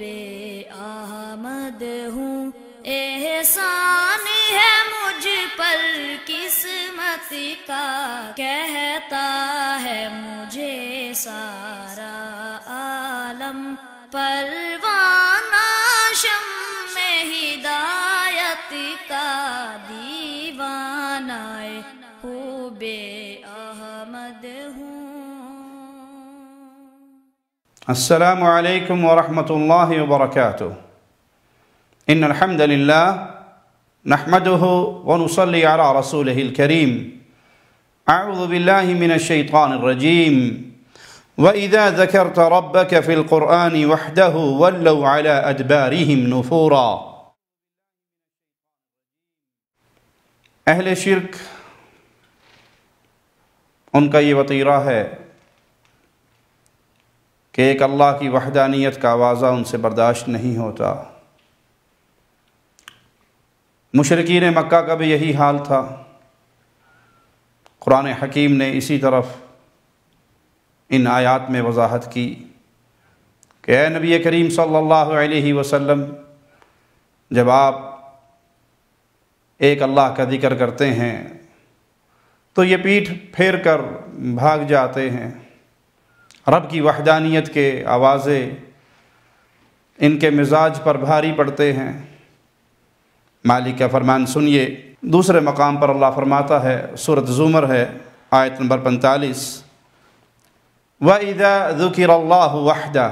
احمد ہوں، احسان ہے مجھ پر قسمت کا، کہتا ہے مجھے سارا عالم، پروانہ شمع ہدایت کا، دیوانہ خوب احمد ہوں۔ السلام علیکم ورحمۃ اللہ وبرکاتہ۔ ان الحمد للہ نحمده ونصلی علی رسولہ الکریم۔ اعوذ باللہ من الشیطان الرجیم۔ وَإِذَا ذَكَرْتَ رَبَّكَ فِي الْقُرْآنِ وَحْدَهُ وَلَّوْا عَلَىٰ أَدْبَارِهِمْ نُفُورًا۔ اہل شرک، ان کا یہ وطیرہ ہے کہ ایک اللہ کی وحدانیت کا آوازہ ان سے برداشت نہیں ہوتا۔ مشرکین مکہ کا بھی یہی حال تھا۔ قرآن حکیم نے اسی طرف ان آیات میں وضاحت کی کہ اے نبی کریم صلی اللہ علیہ وسلم، جب آپ ایک اللہ کا ذکر کرتے ہیں تو یہ پیٹھ پھیر کر بھاگ جاتے ہیں۔ رب کی وحدانیت کے آوازے ان کے مزاج پر بھاری پڑتے ہیں۔ مالک کا فرمان سنیے۔ دوسرے مقام پر اللہ فرماتا ہے، سورۃ زمر ہے، آیت نمبر 45، وَإِذَا ذُكِرَ اللَّهُ وَحْدَهُ،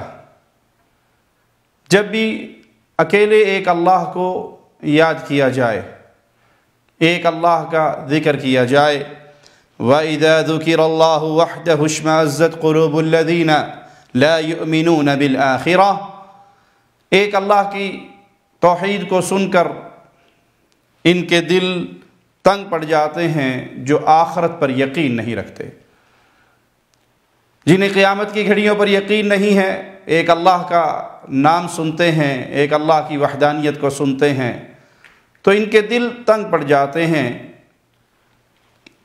جب بھی اکیلے ایک اللہ کو یاد کیا جائے، ایک اللہ کا ذکر کیا جائے، وَإِذَا ذُكِرَ اللَّهُ وَحْدَهُ اشْمَأَزَّتْ قُلُوبُ الَّذِينَ لَا يُؤْمِنُونَ بِالْآخِرَةِ، ایک اللہ کی توحید کو سن کر ان کے دل تنگ پڑ جاتے ہیں جو آخرت پر یقین نہیں رکھتے، جنہیں قیامت کی گھڑیوں پر یقین نہیں ہے، ایک اللہ کا نام سنتے ہیں، ایک اللہ کی وحدانیت کو سنتے ہیں تو ان کے دل تنگ پڑ جاتے ہیں۔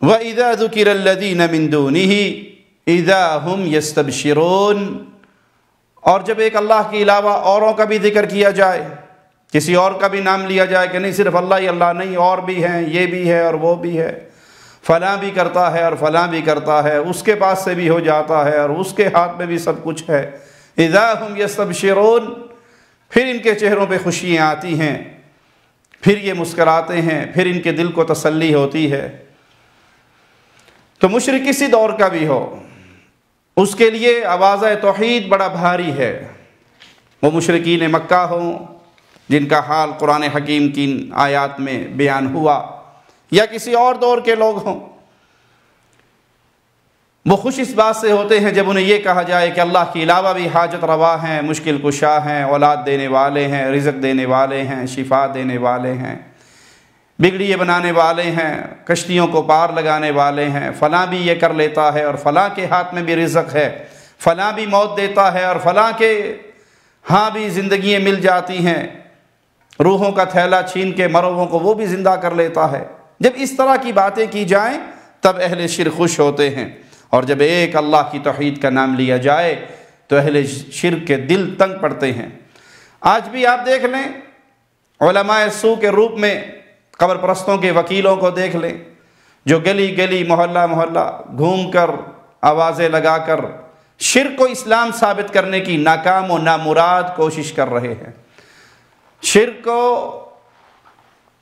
وَإِذَا ذُكِرَ الَّذِينَ مِن دُونِهِ إِذَا هُمْ يَسْتَبْشِرُونَ، اور جب ایک اللہ کے علاوہ اوروں کا بھی ذکر کیا جائے، کسی اور کا بھی نام لیا جائے کہ نہیں صرف اللہ ہی اللہ نہیں، اور بھی ہیں، یہ بھی ہے اور وہ بھی ہے، فلاں بھی کرتا ہے اور فلاں بھی کرتا ہے، اس کے پاس سے بھی ہو جاتا ہے اور اس کے ہاتھ میں بھی سب کچھ ہے، اذا ہم یستبشرون، پھر ان کے چہروں پہ خوشیاں آتی ہیں، پھر یہ مسکراتے ہیں، پھر ان کے دل کو تسلی ہوتی ہے۔ تو مشرک کسی دور کا بھی ہو، اس کے لیے آوازہ توحید بڑا بھاری ہے۔ وہ مشرکین مکہ ہوں جن کا حال قرآن حکیم کی آیات میں بیان ہوا، یا کسی اور دور کے لوگ ہوں، وہ خوش اس بات سے ہوتے ہیں جب انہیں یہ کہا جائے کہ اللہ کے علاوہ بھی حاجت روا ہیں، مشکل کشا ہیں، اولاد دینے والے ہیں، رزق دینے والے ہیں، شفا دینے والے ہیں، بگڑیے بنانے والے ہیں، کشتیوں کو پار لگانے والے ہیں، فلاں بھی یہ کر لیتا ہے اور فلاں کے ہاتھ میں بھی رزق ہے، فلاں بھی موت دیتا ہے اور فلاں کے ہاں بھی زندگیاں مل جاتی ہیں، روحوں کا تھیلا چھین کے مرووں کو وہ بھی زندہ کر لیتا ہے۔ جب اس طرح کی باتیں کی جائیں تب اہل شرک خوش ہوتے ہیں، اور جب ایک اللہ کی توحید کا نام لیا جائے تو اہل شرک کے دل تنگ پڑتے ہیں۔ آج بھی آپ دیکھ لیں، علماء سوء کے روپ میں قبر پرستوں کے وکیلوں کو دیکھ لیں، جو گلی گلی محلہ محلہ گھوم کر آوازیں لگا کر شرک کو اسلام ثابت کرنے کی ناکام و نامراد کوشش کر رہے ہیں، شرک کو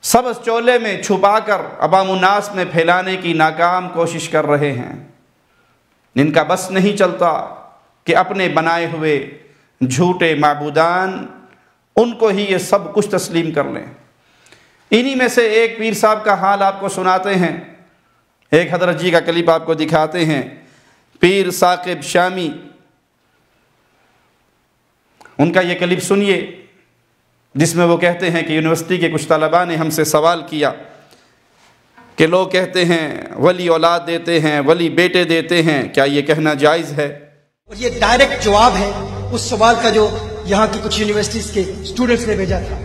سبز چولے میں چھپا کر عوام الناس میں پھیلانے کی ناکام کوشش کر رہے ہیں، جن کا بس نہیں چلتا کہ اپنے بنائے ہوئے جھوٹے معبودان ان کو ہی یہ سب کچھ تسلیم کر لیں۔ انہی میں سے ایک پیر صاحب کا حال آپ کو سناتے ہیں، ایک حضرت جی کا کلپ آپ کو دکھاتے ہیں، پیر ثاقب شامی، ان کا یہ کلپ سنیے جس میں وہ کہتے ہیں کہ یونیورسٹی کے کچھ طلباء نے ہم سے سوال کیا کہ لوگ کہتے ہیں ولی اولاد دیتے ہیں، ولی بیٹے دیتے ہیں، کیا یہ کہنا جائز ہے؟ اور یہ ڈائریکٹ جواب ہے اس سوال کا جو یہاں کی کچھ یونیورسٹیز کے اسٹوڈنٹس نے بھیجا تھا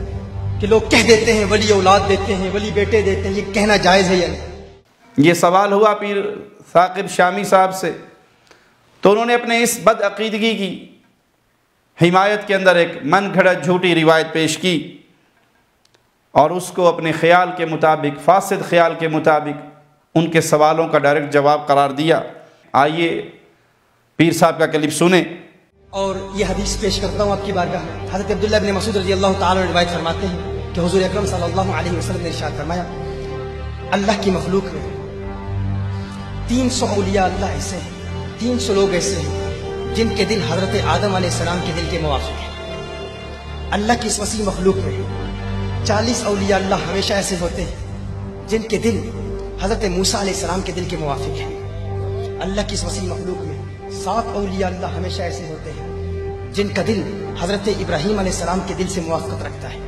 کہ لوگ کہہ دیتے ہیں ولی اولاد دیتے ہیں، ولی بیٹے دیتے ہیں، یہ کہنا جائز ہے یا نہیں؟ یہ سوال ہوا پیر ثاقب شامی صاحب سے، تو انہوں نے اپنے اس بد عقیدگی کی حمایت کے اندر ایک من گھڑت جھوٹی روایت پیش کی اور اس کو اپنے خیال کے مطابق، فاسد خیال کے مطابق ان کے سوالوں کا ڈائریکٹ جواب قرار دیا۔ آئیے پیر صاحب کا کلپ سنیں۔ اور یہ حدیث پیش کرتا ہوں آپ کی بارگاہ میں۔ حضرت عبداللہ بن مسعود رضی اللہ تعالیٰ روایت فرماتے ہیں کہ حضور اکرم صلی اللہ علیہ وسلم نے ارشاد فرمایا، اللہ کی مخلوق میں 300 اولیاء اللہ ایسے ہیں، 300 لوگ ایسے ہیں جن کے دل حضرت آدم علیہ السلام کے دل کے موافق ہیں۔ اللہ کی اس وسیع مخلوق میں 40 اولیاء اللہ ہمیشہ ایسے ہوتے ہیں جن کے دل حضرت موسیٰ علیہ السلام کے دل کے موافق ہیں۔ اللہ کی اس وسیع مخلوق میں 7 اولیاء اللہ ہمیشہ ایسے ہوتے ہیں جن کا دل حضرت ابراہیم علیہ السلام کے دل سے موافقت رکھتا ہے۔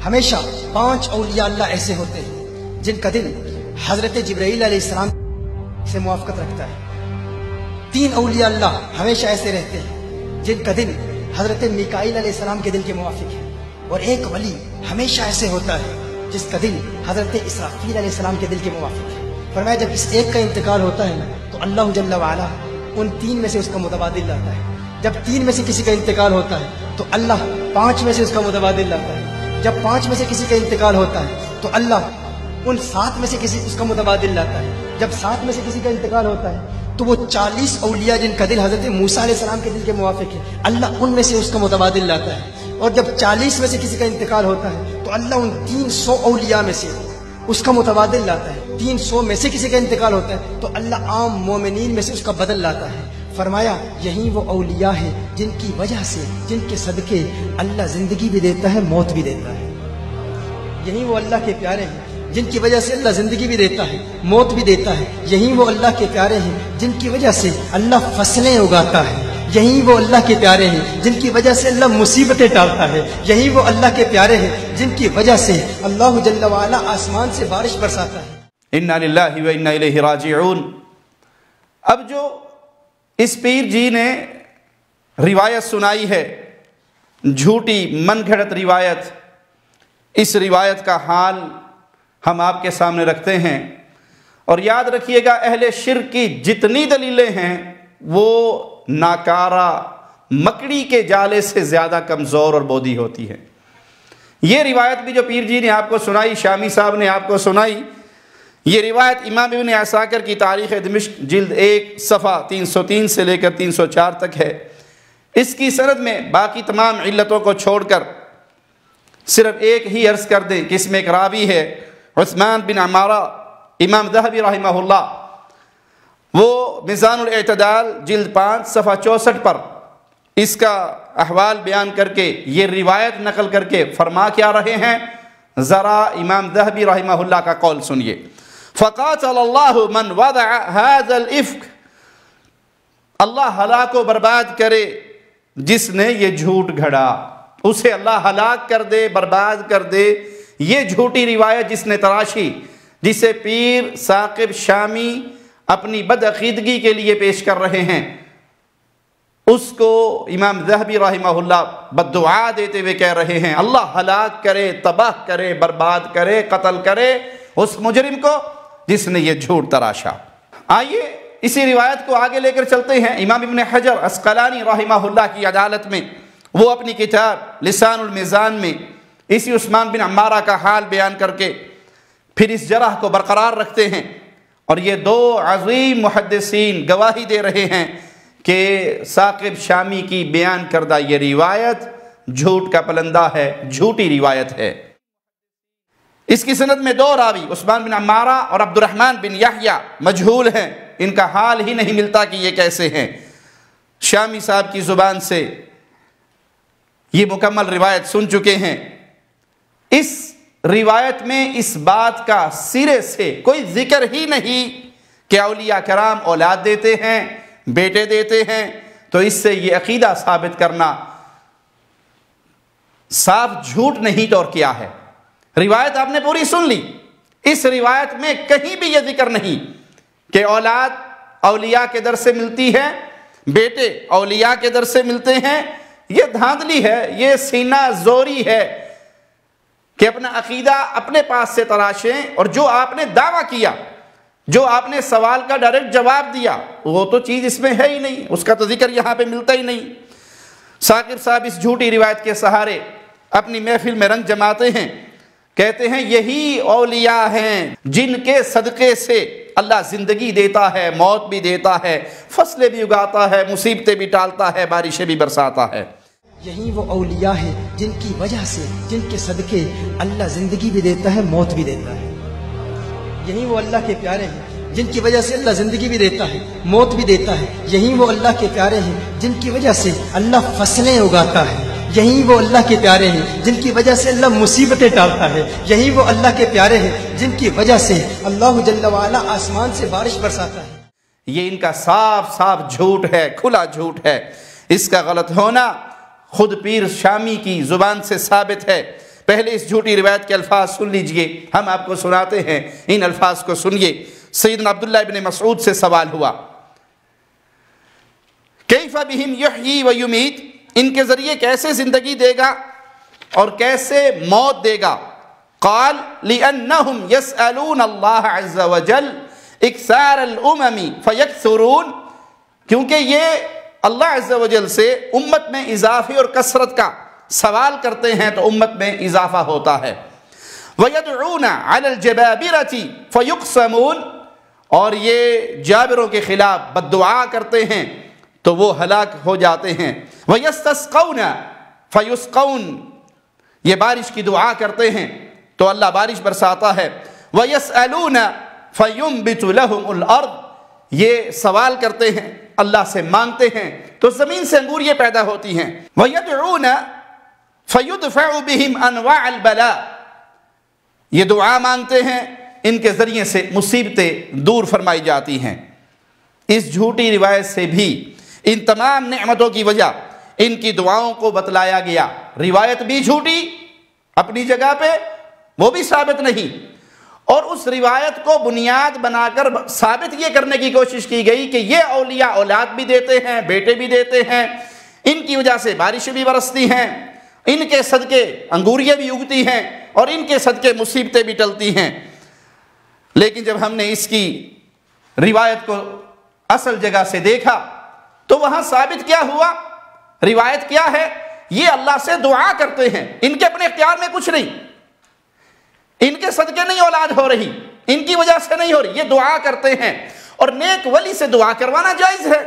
ہمیشہ 5 اولیاء اللہ ایسے ہوتے ہیں جن کا دل حضرت جبرائیل علیہ السلام سے موافقت رکھتا ہے۔ 3 اولیاء اللہ ہمیشہ ایسے رہتے ہیں جن کا دل حضرت میکائیل علیہ السلام کے دل کے موافق ہے، اور ایک ولی ہمیشہ ایسے ہوتا ہے جس کا دل حضرت اسرافیل علیہ السلام کے دل کے موافق ہے۔ فرمایا جب اس ایک کا انتقال ہوتا ہے تو اللہ جل وعلا ان 3 میں سے اس کا متبادل لاتا ہے۔ جب 3 میں سے کسی کا انتقال ہوتا ہے تو اللہ 5 میں سے اس کا متبادل لاتا ہے۔ جب 5 میں سے کسی کا انتقال ہوتا ہے تو اللہ ان 7 میں سے کسی اس کا متبادل لاتا ہے۔ جب 7 میں سے کسی کا انتقال ہوتا ہے تو وہ 40 اولیاء جن کا دل حضرت موسیٰ علیہ السلام کے دل کے موافق ہے، اللہ ان میں سے اس کا متبادل لاتا ہے۔ اور جب 40 میں سے کسی کا انتقال ہوتا ہے تو اللہ ان 300 اولیاء میں سے اس کا متبادل لاتا ہے۔ 300 میں سے کسی کا انتقال ہوتا ہے تو اللہ عام مومنین میں سے اس کا بدل لاتا ہے۔ فرمایا یہی وہ اولیاء ہیں جن کی وجہ سے، جن کے صدقے اللہ زندگی بھی دیتا ہے، موت بھی دیتا ہے۔ یہی وہ اللہ کے پیارے ہیں جن کی وجہ سے اللہ زندگی بھی دیتا ہے، موت بھی دیتا ہے۔ یہی وہ اللہ کے پیارے ہیں جن کی وجہ سے اللہ فصلیں اگاتا ہے۔ یہی وہ اللہ کے پیارے ہیں جن کی وجہ سے اللہ مصیبتیں ٹالتا ہے۔ یہی وہ اللہ کے پیارے ہیں جن کی وجہ سے اللہ جل وعلا آسمان سے بارش برساتا ہے۔ انا للہ و انا الیہ راجعون۔ اب جو اس پیر جی نے روایت سنائی ہے، جھوٹی من گھڑت روایت، اس روایت کا حال ہم آپ کے سامنے رکھتے ہیں، اور یاد رکھیے گا اہل شرک کی جتنی دلیلیں ہیں وہ ناکارہ مکڑی کے جالے سے زیادہ کمزور اور بودی ہوتی ہے۔ یہ روایت بھی جو پیر جی نے آپ کو سنائی، شامی صاحب نے آپ کو سنائی، یہ روایت امام ابن عساکر کی تاریخ دمشق جلد 1 صفحہ 303 سے لے کر 304 تک ہے۔ اس کی سند میں باقی تمام علتوں کو چھوڑ کر صرف ایک ہی عرض کر دیں کہ اس میں ایک راوی ہے عثمان بن عمارہ، امام ذہبی رحمہ اللہ وہ میزان الاعتدال جلد 5 صفحہ 64 پر اس کا احوال بیان کر کے یہ روایت نقل کر کے فرما کیا رہے ہیں، ذرا امام ذہبی رحمہ اللہ کا قول سنیے۔ فقاتل اللہ من وضع هذا الافک، اللہ ہلاک و برباد کرے جس نے یہ جھوٹ گھڑا، اسے اللہ ہلاک کر دے، برباد کر دے۔ یہ جھوٹی روایت جس نے تراشی، جسے پیر ثاقب شامی اپنی بدعقیدگی کے لیے پیش کر رہے ہیں، اس کو امام ذہبی رحمہ اللہ بددعا دیتے ہوئے کہہ رہے ہیں اللہ ہلاک کرے، تباہ کرے، برباد کرے، قتل کرے اس مجرم کو جس نے یہ جھوٹ تراشا۔ آئیے اسی روایت کو آگے لے کر چلتے ہیں۔ امام ابن حجر عسقلانی رحمہ اللہ کی عدالت میں وہ اپنی کتاب لسان المیزان میں اسی عثمان بن عمارہ کا حال بیان کر کے پھر اس جرح کو برقرار رکھتے ہیں، اور یہ 2 عظیم محدثین گواہی دے رہے ہیں کہ ثاقب شامی کی بیان کردہ یہ روایت جھوٹ کا پلندہ ہے، جھوٹی روایت ہے۔ اس کی سند میں 2 راوی عثمان بن عمارہ اور عبد الرحمن بن یحییٰ مجہول ہیں، ان کا حال ہی نہیں ملتا کہ یہ کیسے ہیں۔ شامی صاحب کی زبان سے یہ مکمل روایت سن چکے ہیں۔ اس روایت میں اس بات کا سرے سے کوئی ذکر ہی نہیں کہ اولیاء کرام اولاد دیتے ہیں، بیٹے دیتے ہیں، تو اس سے یہ عقیدہ ثابت کرنا صاف جھوٹ نہیں تو اور کیا ہے۔ روایت آپ نے پوری سن لی، اس روایت میں کہیں بھی یہ ذکر نہیں کہ اولاد اولیاء کے در سے ملتی ہے، بیٹے اولیاء کے در سے ملتے ہیں۔ یہ دھاندلی ہے، یہ سینہ زوری ہے کہ اپنا عقیدہ اپنے پاس سے تراشیں، اور جو آپ نے دعویٰ کیا، جو آپ نے سوال کا ڈائریکٹ جواب دیا، وہ تو چیز اس میں ہے ہی نہیں، اس کا تو ذکر یہاں پہ ملتا ہی نہیں۔ ثاقب صاحب اس جھوٹی روایت کے سہارے اپنی محفل میں رنگ جماتے ہیں، کہتے ہیں یہی اولیاء ہیں جن کے صدقے سے اللہ زندگی دیتا ہے، موت بھی دیتا ہے، فصلیں بھی اگاتا ہے، مصیبتیں بھی ٹالتا ہے، بارشیں بھی برساتا ہے۔ یہی وہ اولیاء ہیں جن کی وجہ سے، جن کے صدقے اللہ زندگی بھی دیتا ہے، موت بھی دیتا ہے۔ یہی وہ اللہ کے پیارے ہیں جن کی وجہ سے اللہ زندگی بھی دیتا ہے، موت بھی دیتا ہے۔ یہی وہ اللہ کے پیارے ہیں جن کی وجہ سے اللہ فصلیں اگاتا ہے۔ یہی وہ اللہ کے پیارے ہیں جن کی وجہ سے اللہ مصیبتیں ٹالتا ہے۔ یہی وہ اللہ کے پیارے ہیں جن کی وجہ سے اللہ جل وعلا آسمان سے بارش برساتا ہے۔ یہ ان کا صاف صاف جھوٹ ہے، کھلا جھوٹ ہے۔ اس کا غلط ہونا خود پیر شامی کی زبان سے ثابت ہے۔ پہلے اس جھوٹی روایت کے الفاظ سن لیجئے، ہم آپ کو سناتے ہیں، ان الفاظ کو سنیے۔ سیدنا عبداللہ ابن مسعود سے سوال ہوا، کیف بہم یحیی و یمیت، ان کے ذریعے کیسے زندگی دے گا اور کیسے موت دے گا؟ قال لأنہم یسألون اللہ عز وجل اکثار الامم فیکثرون، کیونکہ یہ اللہ عز وجل سے امت میں اضافے اور کثرت کا سوال کرتے ہیں تو امت میں اضافہ ہوتا ہے۔ وَيَدْعُونَ عَلَى الْجَبَابِرَةِ فَيُقْسَمُونَ، اور یہ جابروں کے خلاف بد دعا کرتے ہیں تو وہ ہلاک ہو جاتے ہیں۔ وَيَسْتَسْقَوْنَ فَيُسْقَوْنَ، یہ بارش کی دعا کرتے ہیں تو اللہ بارش برساتا ہے۔ وَيَسْأَلُونَ فَيُنْبِتُ لَهُمُ الْأَرْض، یہ سوال کرتے ہیں، اللہ سے مانگتے ہیں تو زمین سے انگوریاں پیدا ہوتی ہیں۔ وَيَدْعُونَ فَيُدْفَعُ بِهِمْ أَنْوَاعَ الْبَلَاءِ، یہ دعا مانگتے ہیں، ان کے ذریعے سے مصیبتیں دور فرمائی جاتی ہیں۔ اس جھوٹی روایت سے بھی ان تمام نعمتوں کی وجہ ان کی دعاؤں کو بتلایا گیا۔ روایت بھی جھوٹی اپنی جگہ پہ، وہ بھی ثابت نہیں، اور اس روایت کو بنیاد بنا کر ثابت یہ کرنے کی کوشش کی گئی کہ یہ اولیاء اولاد بھی دیتے ہیں، بیٹے بھی دیتے ہیں، ان کی وجہ سے بارشیں بھی برستی ہیں، ان کے صدقے انگوریاں بھی اگتی ہیں، اور ان کے صدقے مصیبتیں بھی ٹلتی ہیں۔ لیکن جب ہم نے اس کی روایت کو اصل جگہ سے دیکھا تو وہاں ثابت کیا ہوا؟ روایت کیا ہے؟ یہ اللہ سے دعا کرتے ہیں، ان کے اپنے اختیار میں کچھ نہیں، ان کے صدقے نہیں اولاد ہو رہی، ان کی وجہ سے نہیں ہو رہی، یہ دعا کرتے ہیں۔ اور نیک ولی سے دعا کروانا جائز ہے،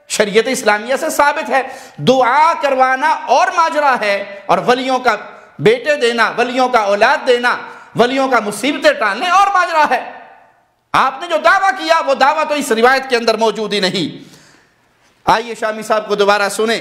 شریعت اسلامیہ سے ثابت ہے۔ دعا کروانا اور ماجرا ہے، اور ولیوں کا بیٹے دینا، ولیوں کا اولاد دینا، ولیوں کا مصیبتیں ٹالنے اور ماجرا ہے۔ آپ نے جو دعویٰ کیا وہ دعویٰ تو اس روایت کے اندر موجود ہی نہیں۔ آئیے شامی صاحب کو دوبارہ سنیں۔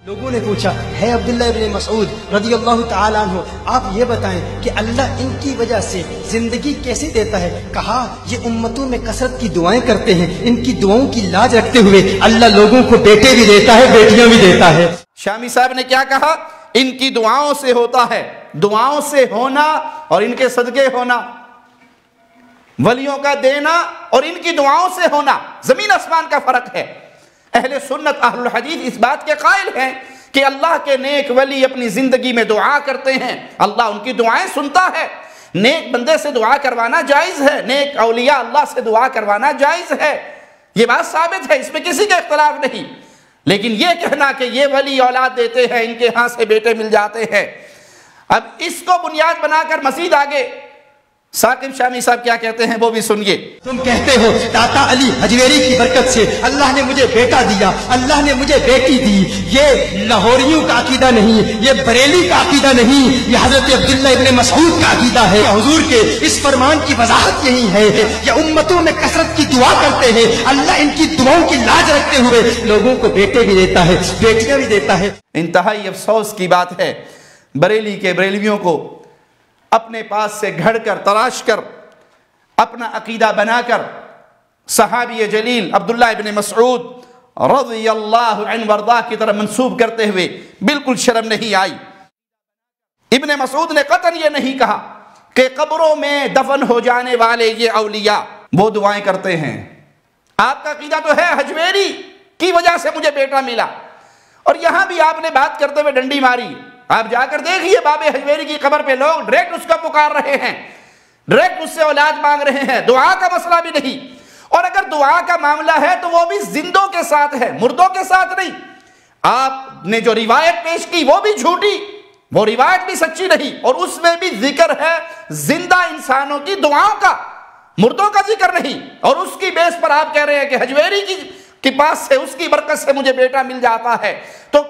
لوگوں نے پوچھا، ہے عبداللہ ابن مسعود رضی اللہ تعالیٰ عنہ، آپ یہ بتائیں کہ اللہ ان کی وجہ سے زندگی کیسے دیتا ہے؟ کہا یہ امتوں میں کثرت کی دعائیں کرتے ہیں، ان کی دعاؤں کی لاج رکھتے ہوئے اللہ لوگوں کو بیٹے بھی دیتا ہے، بیٹیاں بھی دیتا ہے۔ شامی صاحب نے کیا کہا؟ ان کی دعاؤں سے ہوتا ہے، دعاؤں سے ہونا اور ان کے صدقے ہونا، ولیوں کا دینا اور ان کی دعاؤں سے ہونا، زمین آسمان کا فرق ہے۔ اہل سنت اہل الحدیث اس بات کے قائل ہیں کہ اللہ کے نیک ولی اپنی زندگی میں دعا کرتے ہیں، اللہ ان کی دعائیں سنتا ہے۔ نیک بندے سے دعا کروانا جائز ہے، نیک اولیاء اللہ سے دعا کروانا جائز ہے، یہ بات ثابت ہے، اس میں کسی کا اختلاف نہیں۔ لیکن یہ کہنا کہ یہ ولی اولاد دیتے ہیں، ان کے ہاں سے بیٹے مل جاتے ہیں، اب اس کو بنیاد بنا کر مزید آگے ثاقب شامی صاحب کیا کہتے ہیں وہ بھی سنیے۔ تم کہتے ہو داتا علی حجویری کی برکت سے اللہ نے مجھے بیٹا دیا، اللہ نے مجھے بیٹی دی، یہ لاہوریوں کا عقیدہ نہیں، یہ بریلی کا عقیدہ نہیں، یہ حضرت عبداللہ ابن مسعود کا عقیدہ ہے۔ حضور کے اس فرمان کی وضاحت یہی ہے، یہ امتوں میں کثرت کی دعا کرتے ہیں، اللہ ان کی دعاؤں کی لاج رکھتے ہوئے لوگوں کو بیٹے بھی دیتا ہے، بیٹیاں بھی دیتا ہے۔ انتہائی افسوس کی بات ہے، بریلی کے بریلویوں کو اپنے پاس سے گھڑ کر تراش کر اپنا عقیدہ بنا کر صحابی جلیل عبداللہ ابن مسعود رضی اللہ عنہ وارضاہ کی طرف منسوب کرتے ہوئے بالکل شرم نہیں آئی۔ ابن مسعود نے قطعاً یہ نہیں کہا کہ قبروں میں دفن ہو جانے والے یہ اولیاء وہ دعائیں کرتے ہیں۔ آپ کا عقیدہ تو ہے حجویری کی وجہ سے مجھے بیٹا ملا، اور یہاں بھی آپ نے بات کرتے ہوئے ڈنڈی ماری۔ آپ جا کر دیکھئے باب حجویری کی قبر پہ لوگ ڈائریکٹ اس کا پکار رہے ہیں، ڈائریکٹ اس سے اولاد مانگ رہے ہیں، دعا کا مسئلہ بھی نہیں۔ اور اگر دعا کا معاملہ ہے تو وہ بھی زندوں کے ساتھ ہے، مردوں کے ساتھ نہیں۔ آپ نے جو روایت پیش کی وہ بھی جھوٹی، وہ روایت بھی سچی نہیں، اور اس میں بھی ذکر ہے زندہ انسانوں کی دعاؤں کا، مردوں کا ذکر نہیں، اور اس کی بیس پر آپ کہہ رہے ہیں کہ حجویری کے پاس سے اس کی برکت سے مجھے بیٹا مل جاتا ہے۔ تو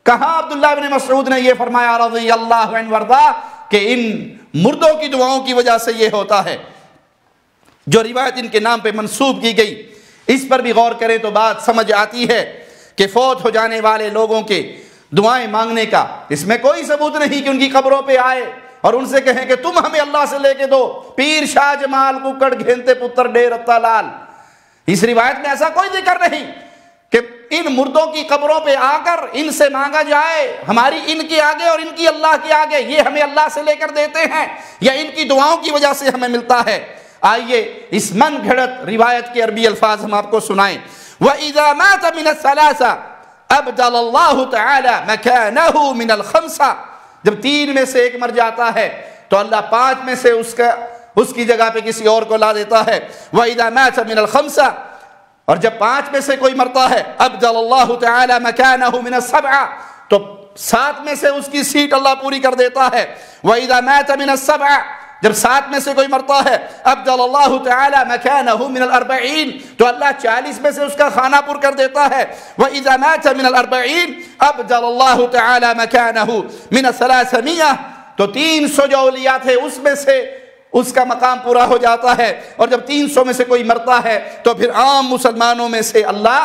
کہاں عبداللہ بن مسعود نے یہ فرمایا رضی اللہ عنہ وارضا کہ ان مردوں کی دعاؤں کی وجہ سے یہ ہوتا ہے؟ جو روایت ان کے نام پہ منسوب کی گئی، اس پر بھی غور کریں تو بات سمجھ آتی ہے کہ فوت ہو جانے والے لوگوں کے دعائیں مانگنے کا اس میں کوئی ثبوت نہیں کہ ان کی قبروں پہ آئے اور ان سے کہیں کہ تم ہمیں اللہ سے لے کے دو، پیر شاہ جمال ککڑ گھینتے پتر ڈیر رتا لال۔ اس روایت میں ایسا کوئی ذکر نہیں کہ ان مردوں کی قبروں پہ آ کر ان سے مانگا جائے، ہماری ان کے آگے اور ان کی اللہ کے آگے، یہ ہمیں اللہ سے لے کر دیتے ہیں یا ان کی دعاؤں کی وجہ سے ہمیں ملتا ہے۔ آئیے اس من گھڑت روایت کے عربی الفاظ ہم آپ کو سنائیں۔ وَإِذَا مَاتَ مِنَ الثَّلَاثَةِ أَبْدَلَ اللَّهُ تَعَالَى مَكَانَهُ مِنَ الْخَمْسَةِ، جب 3 میں سے ایک مر جاتا ہے تو اللہ 5 میں سے اس کی جگہ پہ کسی اور کو لا دیتا ہے۔ وَإِذَا مَاتَ مِنَ الْخَمْسَةِ، اور جب 5 میں سے کوئی مرتا ہے أَبْدَلَ اللَّهُ تَعَالَى مَكَانَهُ مِنَ السَّبْعَةِ، تو 7 میں سے اس کی سیٹ اللہ پوری کر دیتا ہے۔ وَإِذَا مَاتَ مِنَ السَّبْعَةِ، جب 7 میں سے کوئی مرتا ہے أَبْدَلَ اللَّهُ تَعَالَى مَكَانَهُ مِنَ الْأَرْبَعِينَ، تو اللہ 40 میں سے اس کا خانہ پر کر دیتا ہے۔ وَإِذَا مَاتَ مِنَ الْأَرْبَعِينَ أَبْدَلَ اللَّهُ تَعَالَى مَكَانَهُ مِنَ الثَّلَاثَمِيَّةِ، تو 300 جو اولیاء تھے اس میں سے اس کا مقام پورا ہو جاتا ہے، اور جب 300 میں سے کوئی مرتا ہے تو پھر عام مسلمانوں میں سے اللہ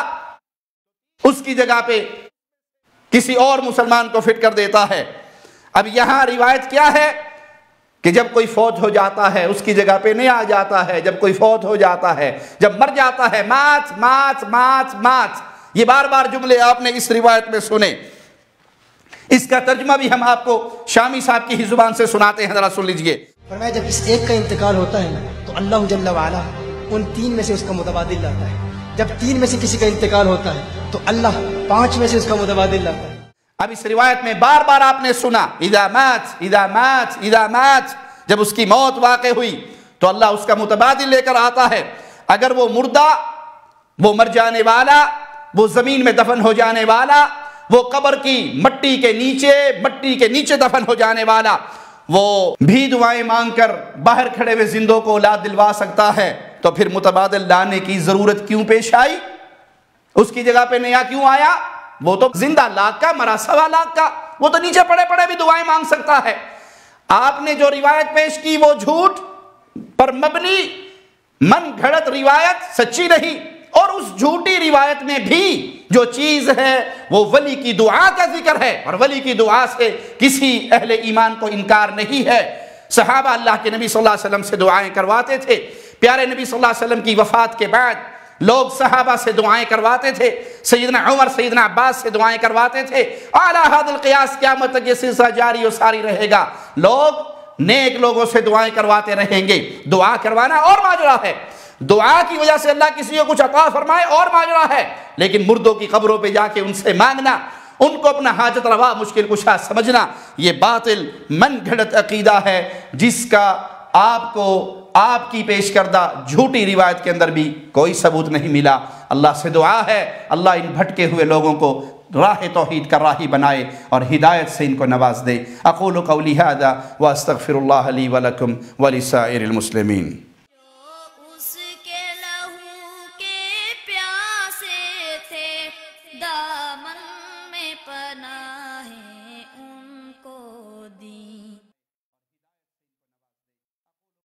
اس کی جگہ پہ کسی اور مسلمان کو فٹ کر دیتا ہے۔ اب یہاں روایت کیا ہے کہ جب کوئی فوت ہو جاتا ہے اس کی جگہ پہ نہیں آ جاتا ہے، جب کوئی فوت ہو جاتا ہے، جب مر جاتا ہے، مات مات مات مات، یہ بار بار جملے آپ نے اس روایت میں سنے۔ اس کا ترجمہ بھی ہم آپ کو شامی صاحب کی ہی زبان سے سناتے ہیں، ذرا سن لیجئے۔ فرمایا جب اس ایک کا انتقال ہوتا ہے تو اللہ جل وعلا ان 3 میں سے اس کا متبادل لاتا ہے، جب 3 میں سے کسی کا انتقال ہوتا ہے تو اللہ 5 میں سے اس کا متبادل لاتا ہے۔ اب اس روایت میں بار بار آپ نے سنا اذا مات اذا مات اذا مات، جب اس کی موت واقع ہوئی تو اللہ اس کا متبادل لے کر آتا ہے۔ اگر وہ مردہ، وہ مر جانے والا، وہ زمین میں دفن ہو جانے والا، وہ قبر کی مٹی کے نیچے دفن ہو جانے والا، وہ بھی دعائیں مانگ کر باہر کھڑے ہوئے زندوں کو اولاد دلوا سکتا ہے، تو پھر متبادل لانے کی ضرورت کیوں پیش آئی؟ اس کی جگہ پہ نیا کیوں آیا؟ وہ تو زندہ لاکھ کا، مرا 1.25 لاکھ کا، وہ تو نیچے پڑے پڑے بھی دعائیں مانگ سکتا ہے۔ آپ نے جو روایت پیش کی وہ جھوٹ پر مبنی من گھڑت روایت، سچی نہیں، اور اس جھوٹی روایت میں بھی جو چیز ہے وہ ولی کی دعا کا ذکر ہے، اور ولی کی دعا سے کسی اہل ایمان کو انکار نہیں ہے۔ صحابہ اللہ کے نبی صلی اللہ علیہ وسلم سے دعائیں کرواتے تھے، پیارے نبی صلی اللہ علیہ وسلم کی وفات کے بعد لوگ صحابہ سے دعائیں کرواتے تھے، سیدنا عمر، سیدنا عباس سے دعائیں کرواتے تھے۔ اعلیٰ حد القیاس قیامت تک یہ سلسلہ جاری و ساری رہے گا، لوگ نیک لوگوں سے دعائیں کرواتے رہیں گے۔ دعا کروانا اور ماجرا ہے، دعا کی وجہ سے اللہ کسی کو کچھ عطا فرمائے اور ماجرا ہے، لیکن مردوں کی قبروں پہ جا کے ان سے مانگنا، ان کو اپنا حاجت روا مشکل کشا سمجھنا، یہ باطل من گھڑت عقیدہ ہے، جس کا آپ کو آپ کی پیش کردہ جھوٹی روایت کے اندر بھی کوئی ثبوت نہیں ملا۔ اللہ سے دعا ہے اللہ ان بھٹکے ہوئے لوگوں کو راہ توحید کا راہی بنائے اور ہدایت سے ان کو نواز دے۔ اقول قولی ھذا واستغفر اللہ لی ولکم ولسائر المسلمین۔